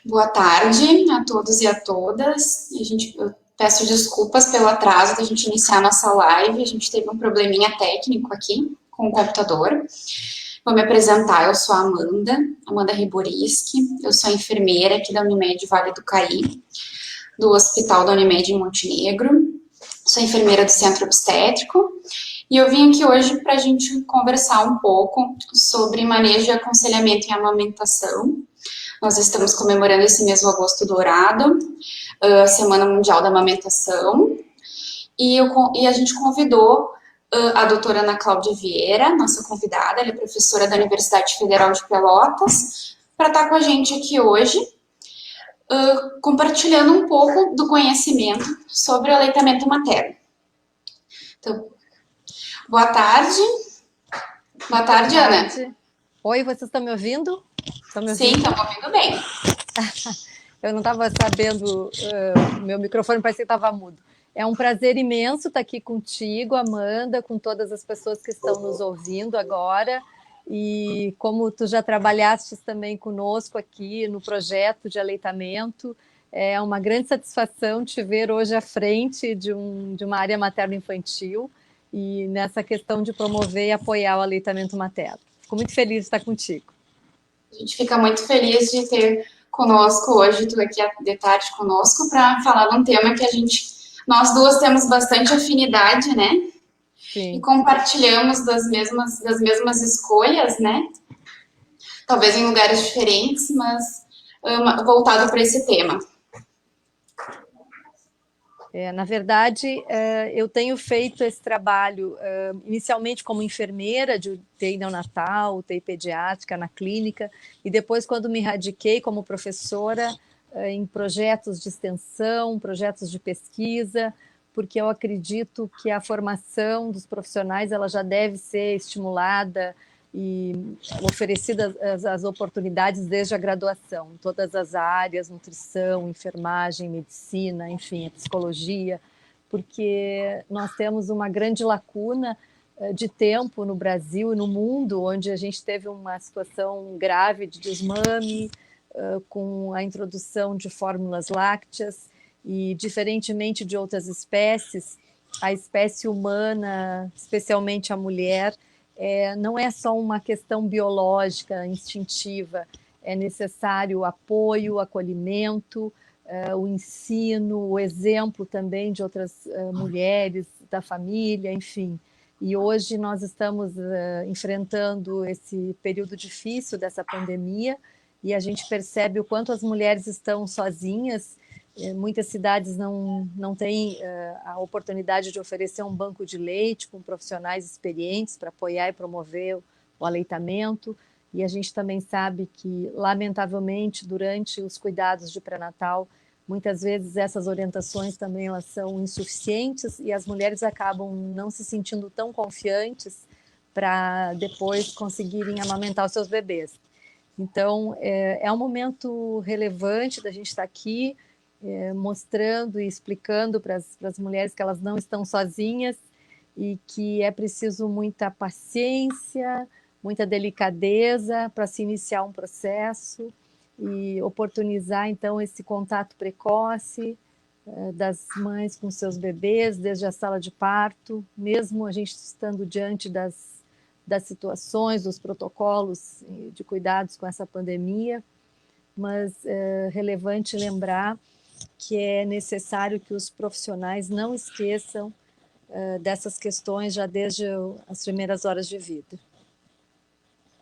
Boa tarde a todos e a todas. Eu peço desculpas pelo atraso da gente iniciar a nossa live. A gente teve um probleminha técnico aqui com o computador. Vou me apresentar, eu sou a Amanda Riboriski. Eu sou enfermeira aqui da Unimed Vale do Caí, do Hospital da Unimed em Montenegro. Sou enfermeira do Centro Obstétrico. E eu vim aqui hoje para a gente conversar um pouco sobre manejo e aconselhamento em amamentação. Nós estamos comemorando esse mês o Agosto Dourado, a Semana Mundial da Amamentação, e a gente convidou a doutora Ana Cláudia Vieira, nossa convidada, ela é professora da Universidade Federal de Pelotas, para estar com a gente aqui hoje, compartilhando um pouco do conhecimento sobre o aleitamento materno. Então, boa tarde. Boa tarde, Ana. Oi, vocês estão me ouvindo? Sim, estão me ouvindo bem. Eu não estava sabendo, meu microfone parecia que estava mudo. É um prazer imenso estar aqui contigo, Amanda, com todas as pessoas que estão nos ouvindo agora. E como tu já trabalhaste também conosco aqui no projeto de aleitamento, é uma grande satisfação te ver hoje à frente de uma área materno-infantil e nessa questão de promover e apoiar o aleitamento materno. Fico muito feliz de estar contigo. A gente fica muito feliz de ter conosco hoje, tu aqui de tarde conosco, para falar de um tema que nós duas temos bastante afinidade, né? Sim. E compartilhamos das mesmas escolhas, né? Talvez em lugares diferentes, mas voltado para esse tema. Na verdade, eu tenho feito esse trabalho inicialmente como enfermeira de UTI neonatal, UTI pediátrica na clínica, e depois quando me radiquei como professora em projetos de extensão, projetos de pesquisa, porque eu acredito que a formação dos profissionais ela já deve ser estimulada e oferecidas as oportunidades desde a graduação, em todas as áreas, nutrição, enfermagem, medicina, enfim, psicologia, porque nós temos uma grande lacuna de tempo no Brasil e no mundo, onde a gente teve uma situação grave de desmame, com a introdução de fórmulas lácteas, e diferentemente de outras espécies, a espécie humana, especialmente a mulher, não é só uma questão biológica, instintiva, é necessário apoio, acolhimento, o ensino, o exemplo também de outras mulheres, da família, enfim. E hoje nós estamos enfrentando esse período difícil dessa pandemia e a gente percebe o quanto as mulheres estão sozinhas. Muitas cidades não têm a oportunidade de oferecer um banco de leite com profissionais experientes para apoiar e promover o aleitamento. E a gente também sabe que, lamentavelmente, durante os cuidados de pré-natal, muitas vezes essas orientações também elas são insuficientes e as mulheres acabam não se sentindo tão confiantes para depois conseguirem amamentar os seus bebês. Então, é um momento relevante da gente estar aqui, mostrando e explicando para as mulheres que elas não estão sozinhas e que é preciso muita paciência, muita delicadeza para se iniciar um processo e oportunizar, então, esse contato precoce das mães com seus bebês, desde a sala de parto, mesmo a gente estando diante das situações, dos protocolos de cuidados com essa pandemia, mas é relevante lembrar que é necessário que os profissionais não esqueçam dessas questões já desde as primeiras horas de vida.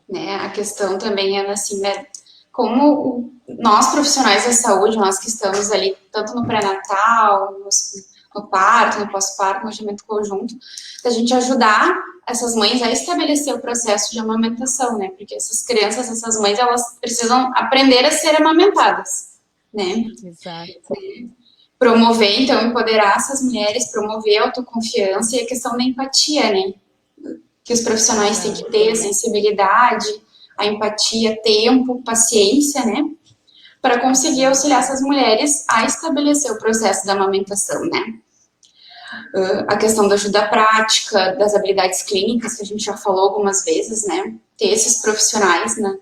Né, a questão também é assim, né, como nós profissionais da saúde, nós que estamos ali tanto no pré-natal, no parto, no pós-parto, no alojamento conjunto, da gente ajudar essas mães a estabelecer o processo de amamentação, né, porque essas crianças, essas mães, elas precisam aprender a ser amamentadas, né. Exato. Promover, então, empoderar essas mulheres, promover a autoconfiança e a questão da empatia, né, que os profissionais têm que ter, a sensibilidade, a empatia, tempo, paciência, né, para conseguir auxiliar essas mulheres a estabelecer o processo da amamentação, né. A questão da ajuda prática, das habilidades clínicas, que a gente já falou algumas vezes, né, ter esses profissionais, né,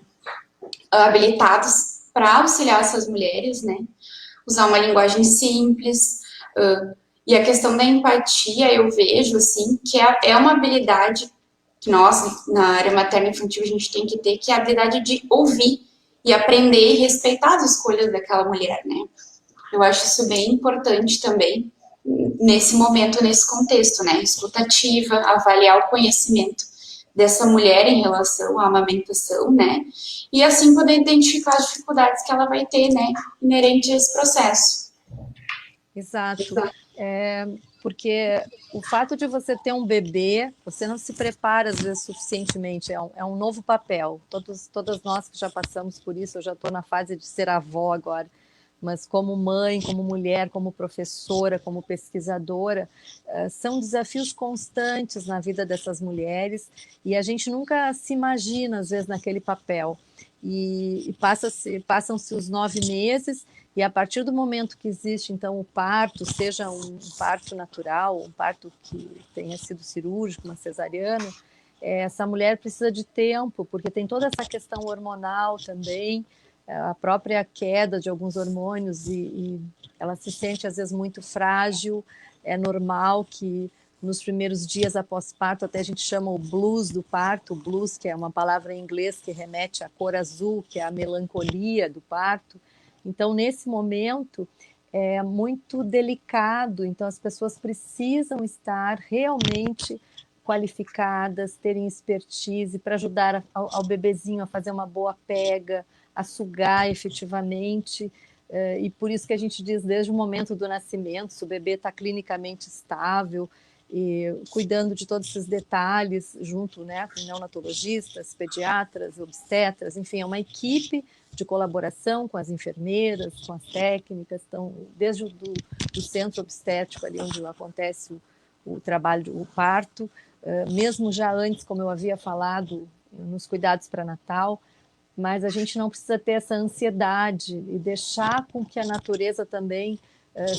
habilitados para auxiliar essas mulheres, né? Usar uma linguagem simples. E a questão da empatia, eu vejo, assim, que é uma habilidade que nós, na área materno-infantil, a gente tem que ter, que é a habilidade de ouvir e aprender e respeitar as escolhas daquela mulher, né? Eu acho isso bem importante também nesse momento, nesse contexto, né? Escutativa, avaliar o conhecimento dessa mulher em relação à amamentação, né? E assim poder identificar as dificuldades que ela vai ter, né? Inerente a esse processo. Exato. Porque o fato de você ter um bebê, você não se prepara às vezes suficientemente, é um novo papel. Todas nós que já passamos por isso, eu já estou na fase de ser avó agora, mas como mãe, como mulher, como professora, como pesquisadora, são desafios constantes na vida dessas mulheres e a gente nunca se imagina, às vezes, naquele papel. E passam-se os 9 meses e a partir do momento que existe, então, o parto, seja um parto natural, um parto que tenha sido cirúrgico, uma cesariana, essa mulher precisa de tempo, porque tem toda essa questão hormonal também, a própria queda de alguns hormônios e ela se sente às vezes muito frágil. É normal que nos primeiros dias após parto, até a gente chama o blues do parto, blues, que é uma palavra em inglês que remete à cor azul, que é a melancolia do parto. Então, nesse momento, é muito delicado, então as pessoas precisam estar realmente qualificadas, terem expertise para ajudar ao bebezinho a fazer uma boa pega, a sugar efetivamente, e por isso que a gente diz desde o momento do nascimento, se o bebê está clinicamente estável, e cuidando de todos esses detalhes, junto, né, com neonatologistas, pediatras, obstetras, enfim, é uma equipe de colaboração com as enfermeiras, com as técnicas, então, desde do centro obstétrico, ali onde acontece o trabalho, o parto, mesmo já antes, como eu havia falado, nos cuidados pré-natal, mas a gente não precisa ter essa ansiedade e deixar com que a natureza também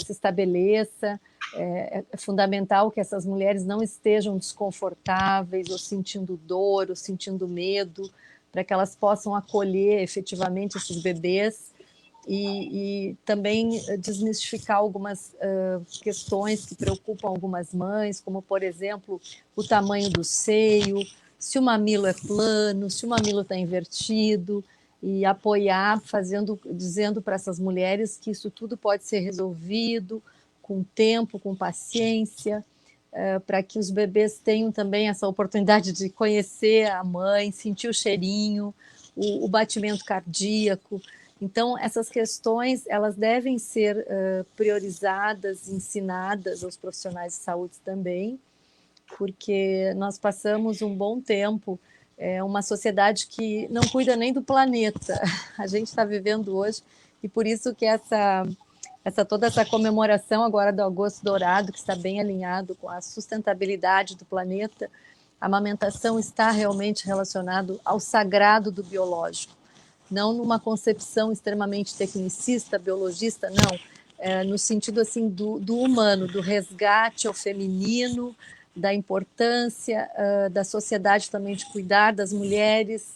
se estabeleça. É fundamental que essas mulheres não estejam desconfortáveis ou sentindo dor ou sentindo medo, para que elas possam acolher efetivamente esses bebês e também desmistificar algumas questões que preocupam algumas mães, como, por exemplo, o tamanho do seio, se o mamilo é plano, se o mamilo está invertido, e apoiar, dizendo para essas mulheres que isso tudo pode ser resolvido com tempo, com paciência, para que os bebês tenham também essa oportunidade de conhecer a mãe, sentir o cheirinho, o batimento cardíaco. Então, essas questões elas devem ser priorizadas, ensinadas aos profissionais de saúde também, porque nós passamos um bom tempo, uma sociedade que não cuida nem do planeta. A gente está vivendo hoje, e por isso que toda essa comemoração agora do Agosto Dourado, que está bem alinhado com a sustentabilidade do planeta, a amamentação está realmente relacionado ao sagrado do biológico, não numa concepção extremamente tecnicista, biologista, não, no sentido assim do humano, do resgate ao feminino, da importância da sociedade também de cuidar das mulheres,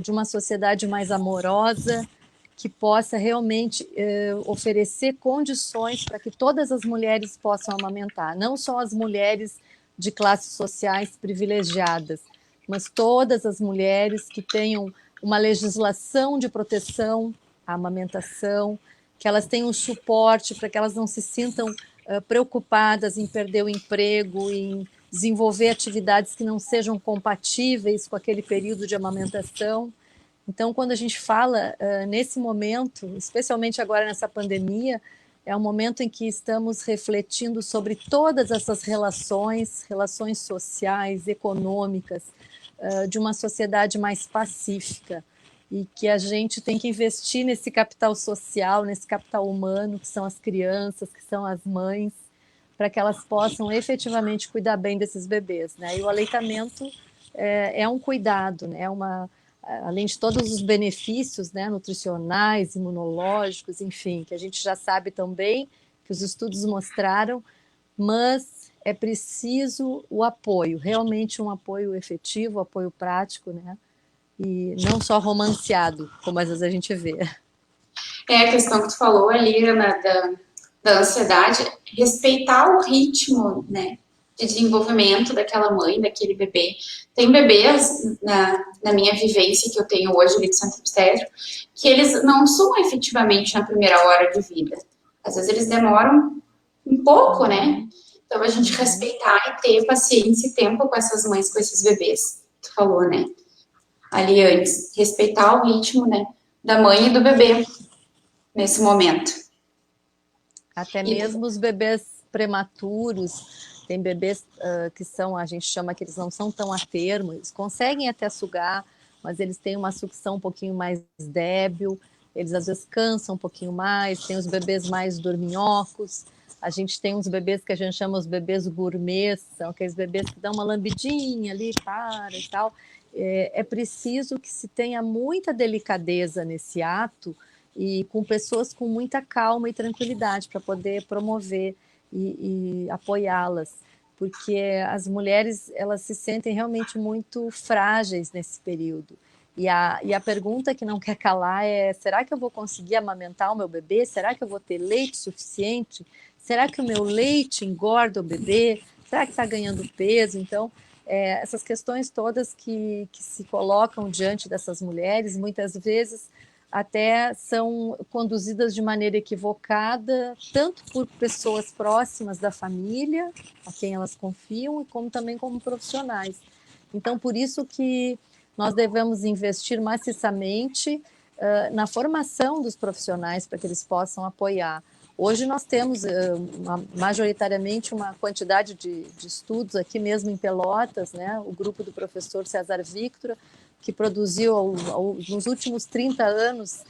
de uma sociedade mais amorosa, que possa realmente oferecer condições para que todas as mulheres possam amamentar, não só as mulheres de classes sociais privilegiadas, mas todas as mulheres que tenham uma legislação de proteção à amamentação, que elas tenham suporte para que elas não se sintam preocupadas em perder o emprego, em desenvolver atividades que não sejam compatíveis com aquele período de amamentação. Então, quando a gente fala nesse momento, especialmente agora nessa pandemia, é um momento em que estamos refletindo sobre todas essas relações sociais, econômicas, de uma sociedade mais pacífica, e que a gente tem que investir nesse capital social, nesse capital humano, que são as crianças, que são as mães, para que elas possam efetivamente cuidar bem desses bebês, né? E o aleitamento é um cuidado, né? Além de todos os benefícios, né, nutricionais, imunológicos, enfim, que a gente já sabe também, que os estudos mostraram, mas é preciso o apoio, realmente um apoio efetivo, apoio prático, né, e não só romanceado, como às vezes a gente vê. É a questão que tu falou ali, Ana, da ansiedade, respeitar o ritmo, né, de desenvolvimento daquela mãe, daquele bebê. Tem bebês, na minha vivência que eu tenho hoje ali de centro obstétrico, que eles não são efetivamente na primeira hora de vida. Às vezes eles demoram um pouco, né? Então a gente respeitar e ter paciência e tempo com essas mães, com esses bebês. Tu falou, né? Ali antes, respeitar o ritmo, né, da mãe e do bebê nesse momento. Até E mesmo os bebês prematuros, tem bebês que são, a gente chama que eles não são tão a termo, eles conseguem até sugar, mas eles têm uma sucção um pouquinho mais débil, eles às vezes cansam um pouquinho mais, tem os bebês mais dorminhocos, a gente tem uns bebês que a gente chama os bebês gourmets, são aqueles bebês que dão uma lambidinha ali, para e tal. É preciso que se tenha muita delicadeza nesse ato, e com pessoas com muita calma e tranquilidade para poder promover e apoiá-las, porque as mulheres elas se sentem realmente muito frágeis nesse período. E a pergunta que não quer calar é: será que eu vou conseguir amamentar o meu bebê? Será que eu vou ter leite suficiente? Será que o meu leite engorda o bebê? Será que está ganhando peso? Então, essas questões todas que se colocam diante dessas mulheres, muitas vezes até são conduzidas de maneira equivocada, tanto por pessoas próximas da família, a quem elas confiam, como também como profissionais. Então, por isso que nós devemos investir maciçamente na formação dos profissionais para que eles possam apoiar. Hoje nós temos majoritariamente uma quantidade de estudos aqui mesmo em Pelotas, né? O grupo do professor César Victor, que produziu nos últimos 30 anos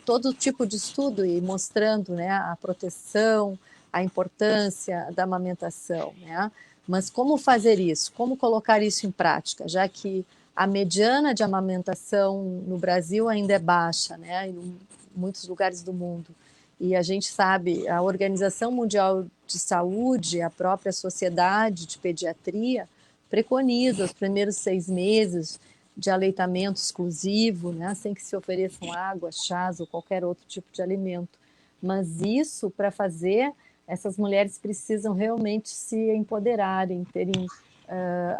todo tipo de estudo e mostrando, né, a proteção, a importância da amamentação, né? Mas como fazer isso? Como colocar isso em prática, já que a mediana de amamentação no Brasil ainda é baixa, né, em muitos lugares do mundo. E a gente sabe, a Organização Mundial de Saúde, a própria Sociedade de Pediatria, preconiza os primeiros 6 meses de aleitamento exclusivo, né, sem que se ofereçam água, chás ou qualquer outro tipo de alimento. Mas isso, para fazer, essas mulheres precisam realmente se empoderarem, terem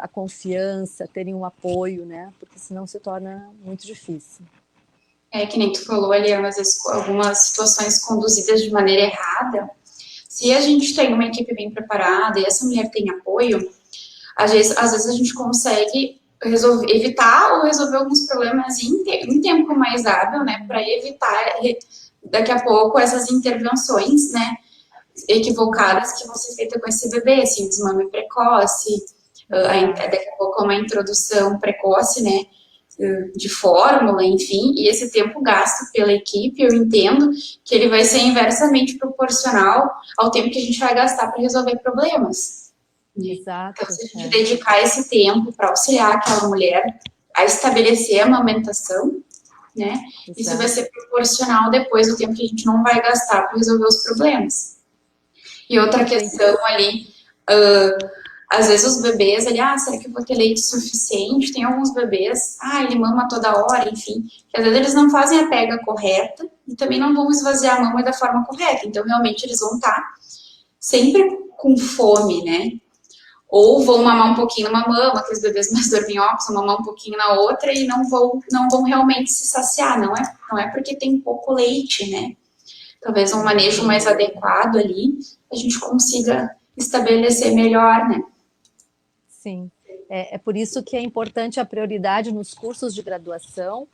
a confiança, terem um apoio, né, porque senão se torna muito difícil. é que nem tu falou ali, às vezes algumas situações conduzidas de maneira errada. Se a gente tem uma equipe bem preparada e essa mulher tem apoio, às vezes a gente consegue evitar ou resolver alguns problemas em tempo mais hábil, né, para evitar daqui a pouco essas intervenções, né, equivocadas que vão ser feitas com esse bebê, assim, desmame precoce, daqui a pouco uma introdução precoce, né, de fórmula, enfim, e esse tempo gasto pela equipe, eu entendo que ele vai ser inversamente proporcional ao tempo que a gente vai gastar para resolver problemas. Exato. Então, se a gente dedicar esse tempo para auxiliar aquela mulher a estabelecer a amamentação, né, isso vai ser proporcional depois do tempo que a gente não vai gastar para resolver os problemas. E outra questão ali, às vezes os bebês, será que eu vou ter leite suficiente? Tem alguns bebês, ele mama toda hora, enfim, que às vezes eles não fazem a pega correta e também não vão esvaziar a mama da forma correta. Então, realmente, eles vão estar sempre com fome, né? Ou vão mamar um pouquinho numa mama, aqueles bebês mais dorminhocos, vão mamar um pouquinho na outra e não vão realmente se saciar. Não é porque tem pouco leite, né? Talvez um manejo mais adequado ali, a gente consiga estabelecer melhor, né? Sim, é por isso que é importante a prioridade nos cursos de graduação.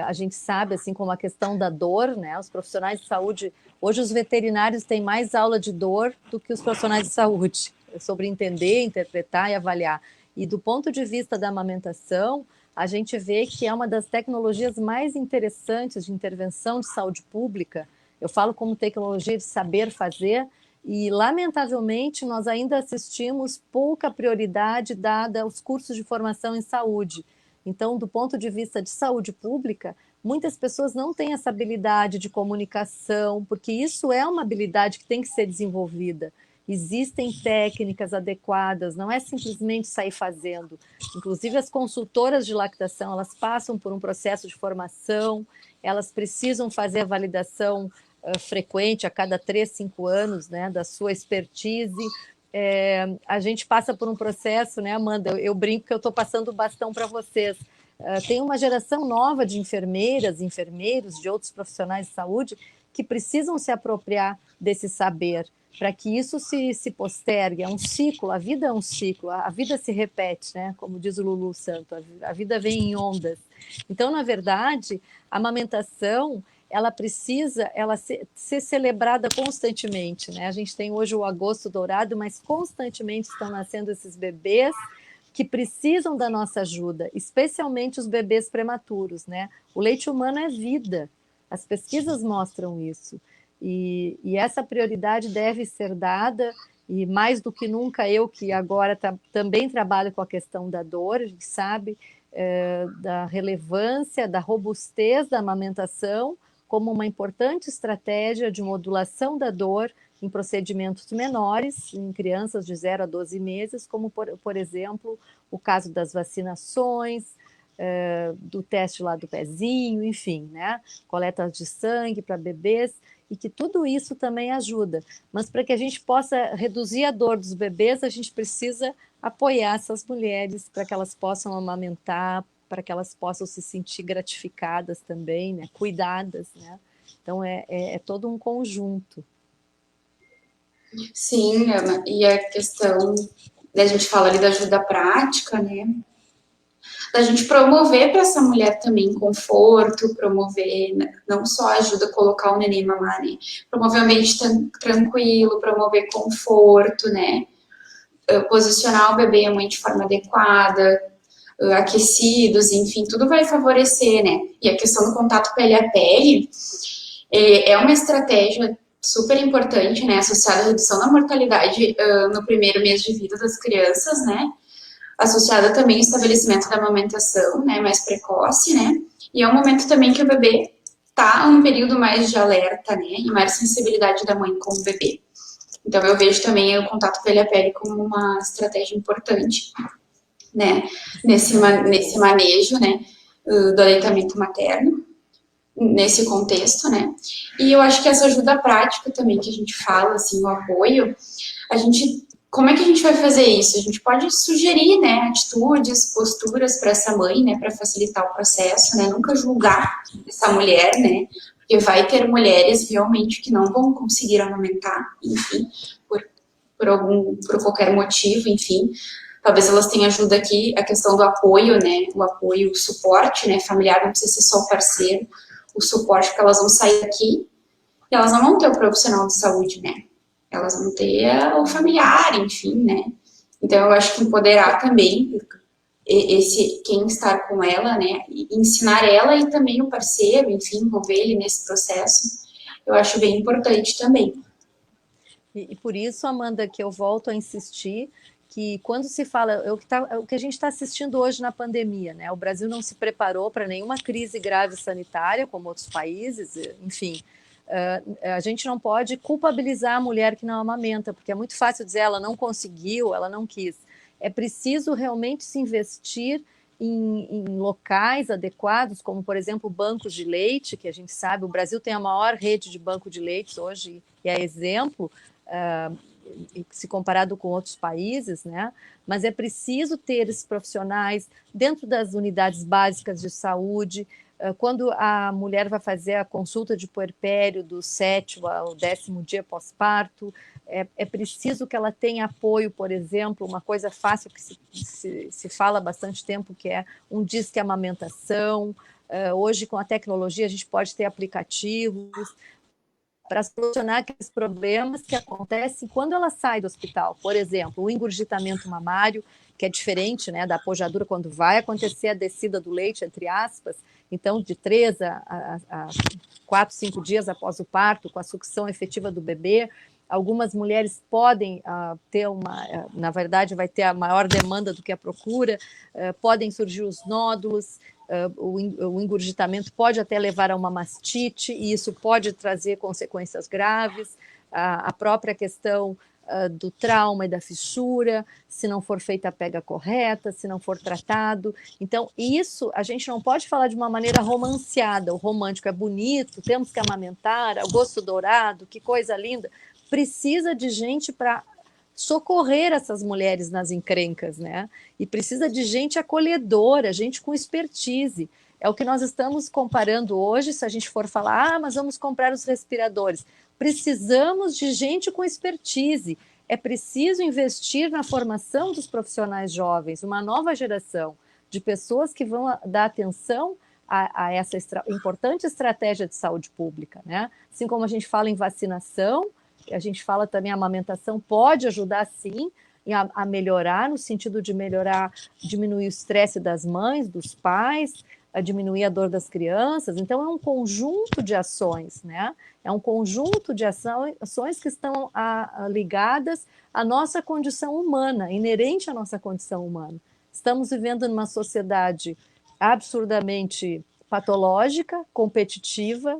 A gente sabe, assim como a questão da dor, né? Os profissionais de saúde, hoje os veterinários têm mais aula de dor do que os profissionais de saúde, sobre entender, interpretar e avaliar. E do ponto de vista da amamentação, a gente vê que é uma das tecnologias mais interessantes de intervenção de saúde pública. Eu falo como tecnologia de saber fazer, e, lamentavelmente, nós ainda assistimos pouca prioridade dada aos cursos de formação em saúde. Então, do ponto de vista de saúde pública, muitas pessoas não têm essa habilidade de comunicação, porque isso é uma habilidade que tem que ser desenvolvida. existem técnicas adequadas, não é simplesmente sair fazendo. Inclusive, as consultoras de lactação, elas passam por um processo de formação, elas precisam fazer a validação frequente, a cada 3, 5 anos, né, da sua expertise. A gente passa por um processo, né, Amanda? Eu brinco que eu estou passando o bastão para vocês. Tem uma geração nova de enfermeiras, enfermeiros, de outros profissionais de saúde que precisam se apropriar desse saber para que isso se postergue. É um ciclo, a vida é um ciclo, a vida se repete, né? Como diz o Lulu Santo, a vida vem em ondas. Então, na verdade, a amamentação ela precisa ser celebrada constantemente, né? A gente tem hoje o agosto dourado, mas constantemente estão nascendo esses bebês que precisam da nossa ajuda, especialmente os bebês prematuros, né? O leite humano é vida, as pesquisas mostram isso, e essa prioridade deve ser dada, e mais do que nunca eu, que agora também trabalho com a questão da dor, a gente sabe da relevância, da robustez da amamentação, como uma importante estratégia de modulação da dor em procedimentos menores, em crianças de 0 a 12 meses, como, por exemplo, o caso das vacinações, do teste lá do pezinho, enfim, né? Coleta de sangue para bebês, e que tudo isso também ajuda. Mas para que a gente possa reduzir a dor dos bebês, a gente precisa apoiar essas mulheres para que elas possam amamentar, para que elas possam se sentir gratificadas também, né? Cuidadas, né? Então, é todo um conjunto. Sim, Ana, e a questão da gente fala ali da ajuda prática, né? Da gente promover para essa mulher também conforto, promover não só ajuda a colocar o neném mamar, né? Promover um ambiente tranquilo, promover conforto, né? Posicionar o bebê e a mãe de forma adequada, aquecidos, enfim, tudo vai favorecer, né? E a questão do contato pele a pele é uma estratégia super importante, né? Associada à redução da mortalidade no primeiro mês de vida das crianças, né? Associada também ao estabelecimento da amamentação, né? Mais precoce, né? E é um momento também que o bebê tá num período mais de alerta, né? E mais sensibilidade da mãe com o bebê. Então, eu vejo também o contato pele a pele como uma estratégia importante, né? Nesse manejo, né? Do aleitamento materno, nesse contexto, né? E eu acho que essa ajuda prática também que a gente fala, assim, o apoio, como é que a gente vai fazer isso? A gente pode sugerir, né, atitudes, posturas para essa mãe, né, para facilitar o processo, né? Nunca julgar essa mulher, né? Porque vai ter mulheres realmente que não vão conseguir amamentar, enfim, por qualquer motivo, enfim. Talvez elas tenham ajuda aqui, a questão do apoio, né? O apoio, o suporte, né? Familiar, não precisa ser só o parceiro, o suporte que elas vão sair daqui e elas não vão ter o profissional de saúde, né? Elas vão ter o familiar, enfim, né? Então, eu acho que empoderar também quem está com ela, né? E ensinar ela e também o parceiro, enfim, envolver ele nesse processo, eu acho bem importante também. E por isso, Amanda, que eu volto a insistir que quando se fala, o que a gente está assistindo hoje na pandemia, né? O Brasil não se preparou para nenhuma crise grave sanitária, como outros países, enfim. A gente não pode culpabilizar a mulher que não amamenta, porque é muito fácil dizer ela não conseguiu, ela não quis. É preciso realmente se investir em locais adequados, como, por exemplo, bancos de leite, que a gente sabe, o Brasil tem a maior rede de banco de leite hoje, e é exemplo, se comparado com outros países, né? Mas é preciso ter esses profissionais dentro das unidades básicas de saúde. Quando a mulher vai fazer a consulta de puerpério do 7º ao 10º dia pós-parto, é preciso que ela tenha apoio, por exemplo, uma coisa fácil que se fala há bastante tempo, que é um disque amamentação. Hoje, com a tecnologia, a gente pode ter aplicativos para solucionar aqueles problemas que acontecem quando ela sai do hospital. Por exemplo, o engurgitamento mamário, que é diferente, né, da pojadura, quando vai acontecer a descida do leite, entre aspas, então de 3 a 4, 5 dias após o parto, com a sucção efetiva do bebê. Algumas mulheres podem ter na verdade, vai ter a maior demanda do que a procura, podem surgir os nódulos, o engurgitamento pode até levar a uma mastite, e isso pode trazer consequências graves. A própria questão do trauma e da fissura, se não for feita a pega correta, se não for tratado. Então, isso a gente não pode falar de uma maneira romanceada. O romântico é bonito, temos que amamentar, o gosto dourado, que coisa linda. Precisa de gente para socorrer essas mulheres nas encrencas, né? E precisa de gente acolhedora, gente com expertise. É o que nós estamos comparando hoje, se a gente for falar, mas vamos comprar os respiradores. Precisamos de gente com expertise. É preciso investir na formação dos profissionais jovens, uma nova geração de pessoas que vão dar atenção a essa importante estratégia de saúde pública, né? Assim como a gente fala em vacinação, a gente fala também a amamentação pode ajudar, sim, a melhorar, no sentido de melhorar, diminuir o estresse das mães, dos pais, a diminuir a dor das crianças. Então, é um conjunto de ações, né? É um conjunto de ações que estão ligadas à nossa condição humana, inerente à nossa condição humana. Estamos vivendo numa sociedade absurdamente patológica, competitiva,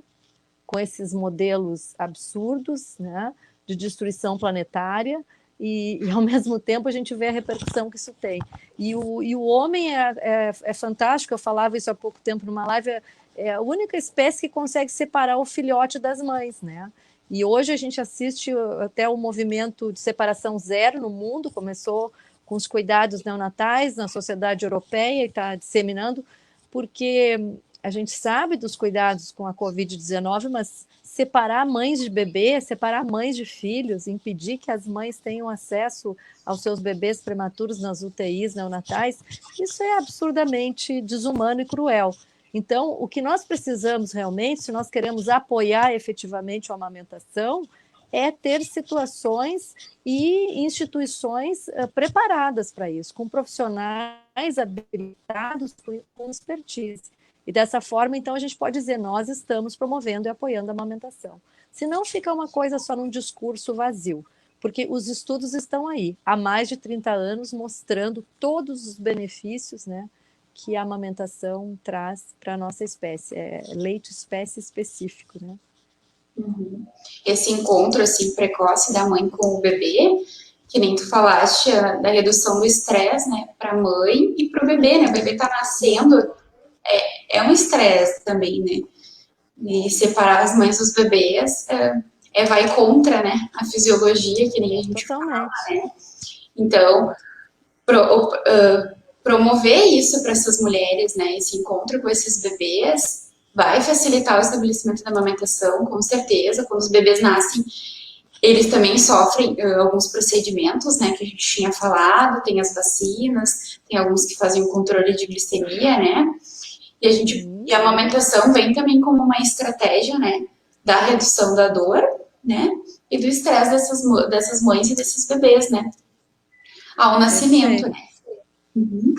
com esses modelos absurdos, né, de destruição planetária, e ao mesmo tempo a gente vê a repercussão que isso tem. E o homem é fantástico, eu falava isso há pouco tempo numa live, é a única espécie que consegue separar o filhote das mães, né? E hoje a gente assiste até o movimento de separação zero no mundo, começou com os cuidados neonatais na sociedade europeia e está disseminando, porque a gente sabe dos cuidados com a Covid-19, mas separar mães de bebê, separar mães de filhos, impedir que as mães tenham acesso aos seus bebês prematuros nas UTIs neonatais, isso é absurdamente desumano e cruel. Então, o que nós precisamos realmente, se nós queremos apoiar efetivamente a amamentação, é ter situações e instituições preparadas para isso, com profissionais habilitados com expertise. E dessa forma, então, a gente pode dizer, nós estamos promovendo e apoiando a amamentação. Se não fica uma coisa só num discurso vazio, porque os estudos estão aí, há mais de 30 anos, mostrando todos os benefícios, né, que a amamentação traz para a nossa espécie, leite espécie específico, né? Uhum. Esse encontro, assim, precoce da mãe com o bebê, que nem tu falaste, da redução do estresse, né, para a mãe e para o bebê, né, o bebê tá nascendo, é um estresse também, né? E separar as mães dos bebês vai contra, né? A fisiologia, que nem a gente fala, né? Então, promover isso para essas mulheres, né? Esse encontro com esses bebês vai facilitar o estabelecimento da amamentação, com certeza. Quando os bebês nascem, eles também sofrem alguns procedimentos, né? Que a gente tinha falado, tem as vacinas, tem alguns que fazem o controle de glicemia, né? E a amamentação vem também como uma estratégia, né, da redução da dor, né, e do estresse dessas mães e desses bebês, né, ao nascimento, né. Uhum.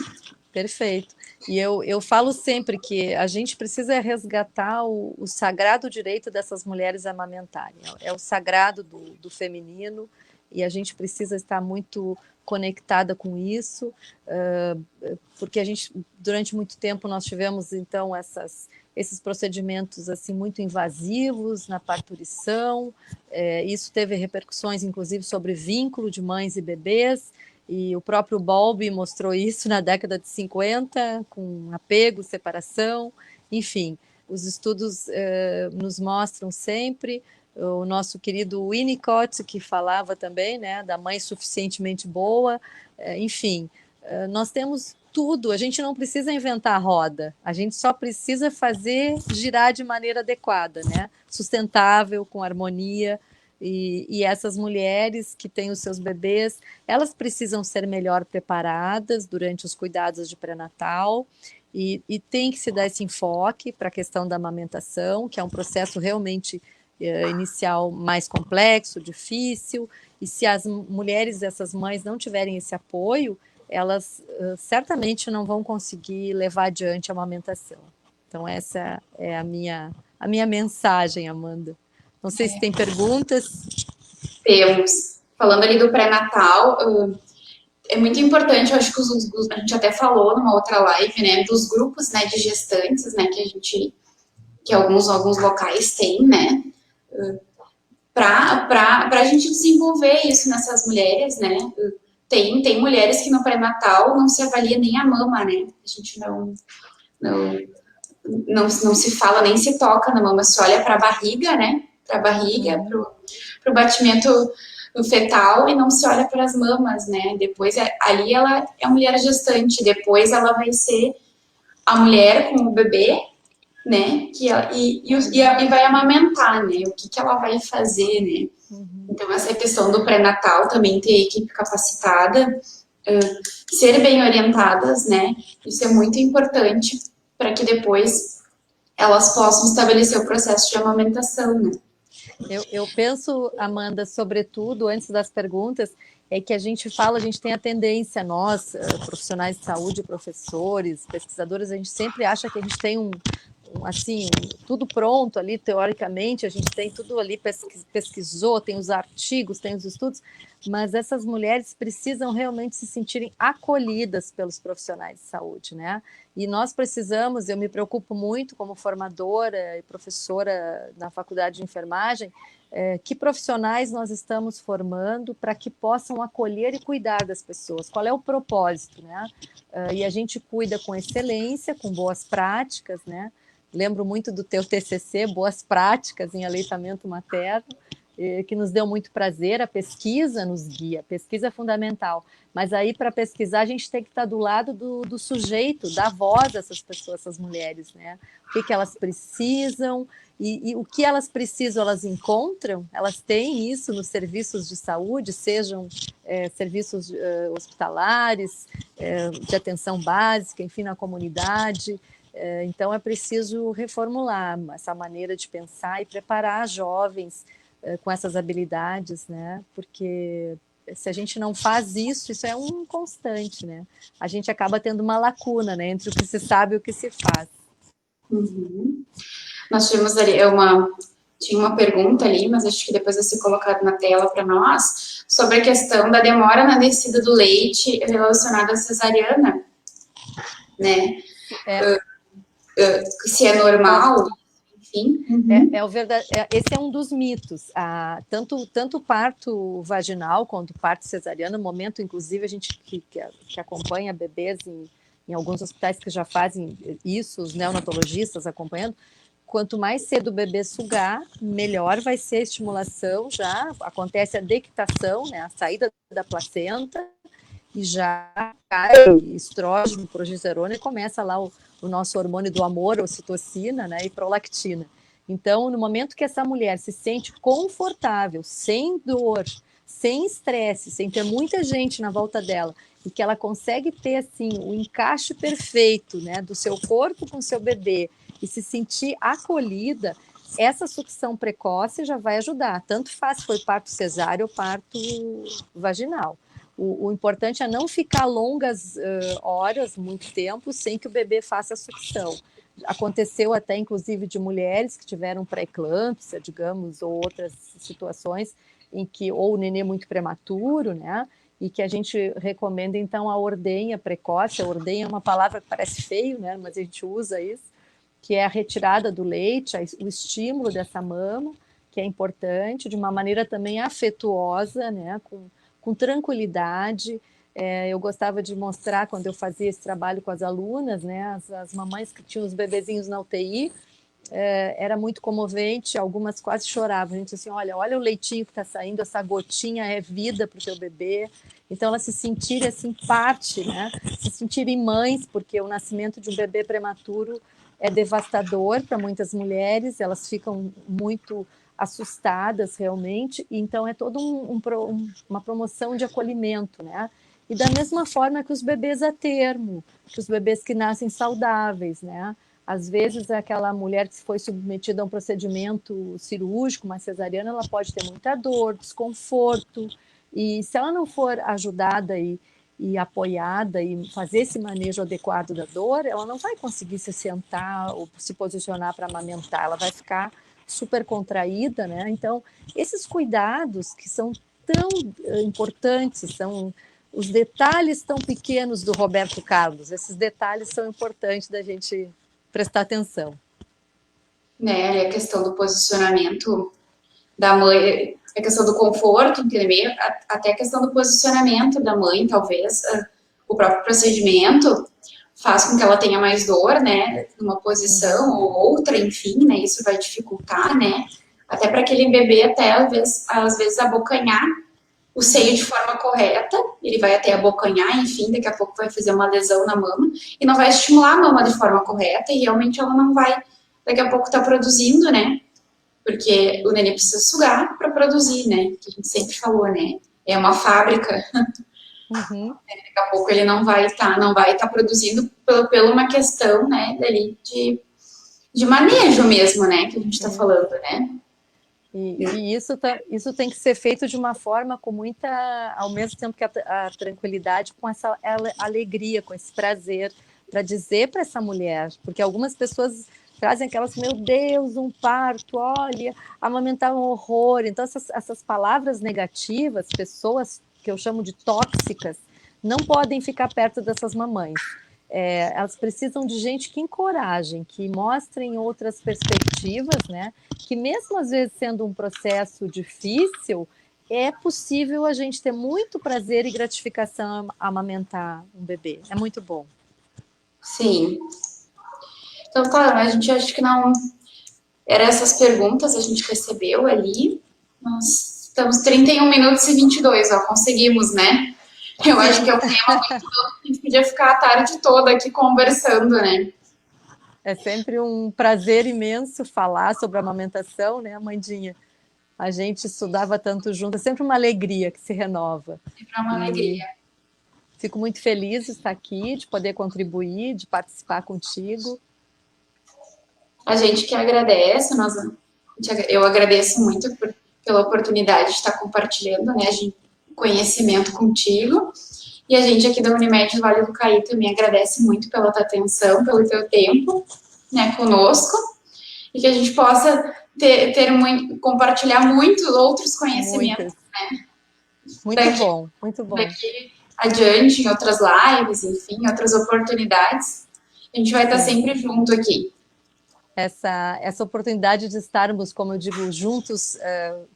Perfeito. E eu falo sempre que a gente precisa resgatar o sagrado direito dessas mulheres a amamentarem. É o sagrado do feminino, e a gente precisa estar muito conectada com isso, porque a gente, durante muito tempo, nós tivemos, então, esses procedimentos assim muito invasivos na parturição, isso teve repercussões, inclusive, sobre vínculo de mães e bebês, e o próprio Bowlby mostrou isso na década de 50, com apego, separação, enfim, os estudos nos mostram sempre. O nosso querido Winnicott, que falava também, né, da mãe suficientemente boa, enfim, nós temos tudo, a gente não precisa inventar a roda, a gente só precisa fazer girar de maneira adequada, né, sustentável, com harmonia, e essas mulheres que têm os seus bebês, elas precisam ser melhor preparadas durante os cuidados de pré-natal, e tem que se dar esse enfoque para a questão da amamentação, que é um processo realmente inicial mais complexo, difícil, e se as mulheres, essas mães, não tiverem esse apoio, elas certamente não vão conseguir levar adiante a amamentação. Então, essa é a minha mensagem, Amanda. Não sei se tem perguntas. Temos. Falando ali do pré-natal, é muito importante, eu acho que a gente até falou numa outra live, né, dos grupos, né, de gestantes, né, que alguns locais têm, né, para a gente desenvolver isso nessas mulheres, né? Tem mulheres que no pré-natal não se avalia nem a mama, né? A gente não, não se fala, nem se toca na mama, se olha para a barriga, né? Para a barriga, para o batimento fetal e não se olha para as mamas, né? Depois, ali ela é a mulher gestante, depois ela vai ser a mulher com o bebê, né? E vai amamentar, né? O que ela vai fazer, né? Então, essa questão do pré-natal também ter equipe capacitada, ser bem orientadas, né? Isso é muito importante para que depois elas possam estabelecer o processo de amamentação, né? Eu penso, Amanda, sobretudo, antes das perguntas, é que a gente fala, a gente tem a tendência, nós, profissionais de saúde, professores, pesquisadores, a gente sempre acha que a gente tem assim, tudo pronto ali, teoricamente, a gente tem tudo ali, pesquisou, tem os artigos, tem os estudos, mas essas mulheres precisam realmente se sentirem acolhidas pelos profissionais de saúde, né? E nós precisamos, eu me preocupo muito como formadora e professora na faculdade de enfermagem, que profissionais nós estamos formando para que possam acolher e cuidar das pessoas, qual é o propósito, né? E a gente cuida com excelência, com boas práticas, né? Lembro muito do teu TCC, Boas Práticas em Aleitamento Materno, que nos deu muito prazer. A pesquisa nos guia, a pesquisa é fundamental. Mas aí, para pesquisar, a gente tem que estar do lado do sujeito, da voz dessas pessoas, essas mulheres, né? O que elas precisam e o que elas precisam, elas encontram, elas têm isso nos serviços de saúde, sejam serviços hospitalares, de atenção básica, enfim, na comunidade. Então, é preciso reformular essa maneira de pensar e preparar jovens com essas habilidades, né? Porque se a gente não faz isso, isso é um constante, né? A gente acaba tendo uma lacuna, né, entre o que se sabe e o que se faz. Nós tivemos ali tinha uma pergunta ali, mas acho que depois vai ser colocado na tela para nós, sobre a questão da demora na descida do leite relacionada à cesariana, né? Se é normal, enfim. Esse é um dos mitos. Tanto parto vaginal quanto parto cesariano, no momento, inclusive, a gente que acompanha bebês em alguns hospitais que já fazem isso, os neonatologistas acompanhando, quanto mais cedo o bebê sugar, melhor vai ser a estimulação, já acontece a dectação, né, a saída da placenta, e já cai estrógeno, progesterona, e começa lá o nosso hormônio do amor, ocitocina, né, e prolactina. Então, no momento que essa mulher se sente confortável, sem dor, sem estresse, sem ter muita gente na volta dela, e que ela consegue ter assim o encaixe perfeito, né, do seu corpo com o seu bebê e se sentir acolhida, essa sucção precoce já vai ajudar. Tanto faz se foi parto cesáreo ou parto vaginal. O importante é não ficar longas horas, muito tempo, sem que o bebê faça a sucção. Aconteceu até, inclusive, de mulheres que tiveram pré-eclâmpsia, digamos, ou outras situações em que, ou o nenê muito prematuro, né? E que a gente recomenda, então, a ordenha precoce. A ordenha é uma palavra que parece feio, né? Mas a gente usa isso, que é a retirada do leite, o estímulo dessa mama, que é importante, de uma maneira também afetuosa, né? Com tranquilidade. Eu gostava de mostrar, quando eu fazia esse trabalho com as alunas, né, as mamães que tinham os bebezinhos na UTI, era muito comovente, algumas quase choravam. A gente disse assim, olha o leitinho que está saindo, essa gotinha é vida para o teu bebê. Então, elas se sentirem assim, parte, né? Se sentirem mães, porque o nascimento de um bebê prematuro é devastador para muitas mulheres, elas ficam muito assustadas realmente, então é toda uma promoção de acolhimento, né? E da mesma forma que os bebês a termo, que os bebês que nascem saudáveis, né? Às vezes, aquela mulher que foi submetida a um procedimento cirúrgico, uma cesariana, ela pode ter muita dor, desconforto, e se ela não for ajudada e apoiada e fazer esse manejo adequado da dor, ela não vai conseguir se sentar ou se posicionar para amamentar, ela vai ficar super contraída, né? Então, esses cuidados que são tão importantes, são os detalhes tão pequenos do Roberto Carlos, esses detalhes são importantes da gente prestar atenção. Né, a questão do posicionamento da mãe, a questão do conforto, entendeu? Até a questão do posicionamento da mãe, talvez, o próprio procedimento faz com que ela tenha mais dor, né, numa posição ou outra, enfim, né, isso vai dificultar, né, até para aquele bebê até às vezes abocanhar o seio de forma correta, ele vai até abocanhar, enfim, daqui a pouco vai fazer uma lesão na mama e não vai estimular a mama de forma correta e realmente ela não vai, daqui a pouco, tá produzindo, né, porque o neném precisa sugar para produzir, né, que a gente sempre falou, né, é uma fábrica. Uhum. Daqui a pouco ele não vai tá produzindo pela uma questão, né, dali de manejo mesmo, né, que a gente está falando, né. E isso tem que ser feito de uma forma com muita, ao mesmo tempo que a tranquilidade, com essa alegria, com esse prazer, para dizer para essa mulher, porque algumas pessoas trazem aquelas, meu Deus, um parto, olha, amamentar é um horror. Então, essas palavras negativas, pessoas que eu chamo de tóxicas, não podem ficar perto dessas mamães. Elas precisam de gente que encorajem, que mostrem outras perspectivas, né? Que mesmo às vezes sendo um processo difícil, é possível a gente ter muito prazer e gratificação a amamentar um bebê. É muito bom. Sim. Então, tá, a gente acha que não. Eram essas perguntas a gente recebeu ali. Nós estamos 31 minutos e 22, ó, conseguimos, né? Eu acho que é um tema muito amplo, a gente podia ficar a tarde toda aqui conversando, né? É sempre um prazer imenso falar sobre a amamentação, né, Amandinha? A gente estudava tanto junto, é sempre uma alegria que se renova. Sempre é uma E alegria. fico muito feliz de estar aqui, de poder contribuir, de participar contigo. A gente que agradece, eu agradeço muito pela oportunidade de estar compartilhando, né, conhecimento contigo. E a gente aqui da Unimed Vale do Caí também agradece muito pela tua atenção, pelo teu tempo, né, conosco, e que a gente possa compartilhar muitos outros conhecimentos, Muitas. né, Muito daqui, bom, muito bom. daqui adiante, em outras lives, enfim, em outras oportunidades. A gente vai estar Sim. sempre junto aqui. Essa oportunidade de estarmos, como eu digo, juntos,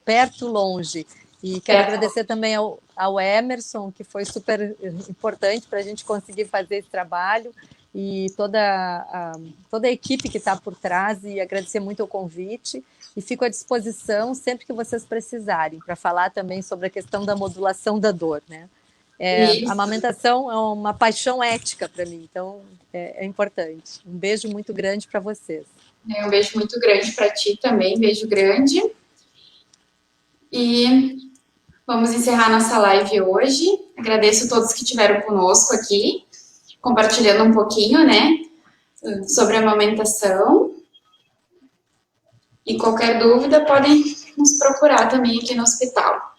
perto, longe. E quero agradecer também ao Emerson, que foi super importante para a gente conseguir fazer esse trabalho, e toda a equipe que está por trás, e agradecer muito o convite. E fico à disposição sempre que vocês precisarem, para falar também sobre a questão da modulação da dor, né? A amamentação é uma paixão ética para mim, então é importante. Um beijo muito grande para vocês. Um beijo muito grande para ti também, beijo grande. E vamos encerrar nossa live hoje. Agradeço a todos que estiveram conosco aqui, compartilhando um pouquinho, né, sobre a amamentação. E qualquer dúvida, podem nos procurar também aqui no hospital.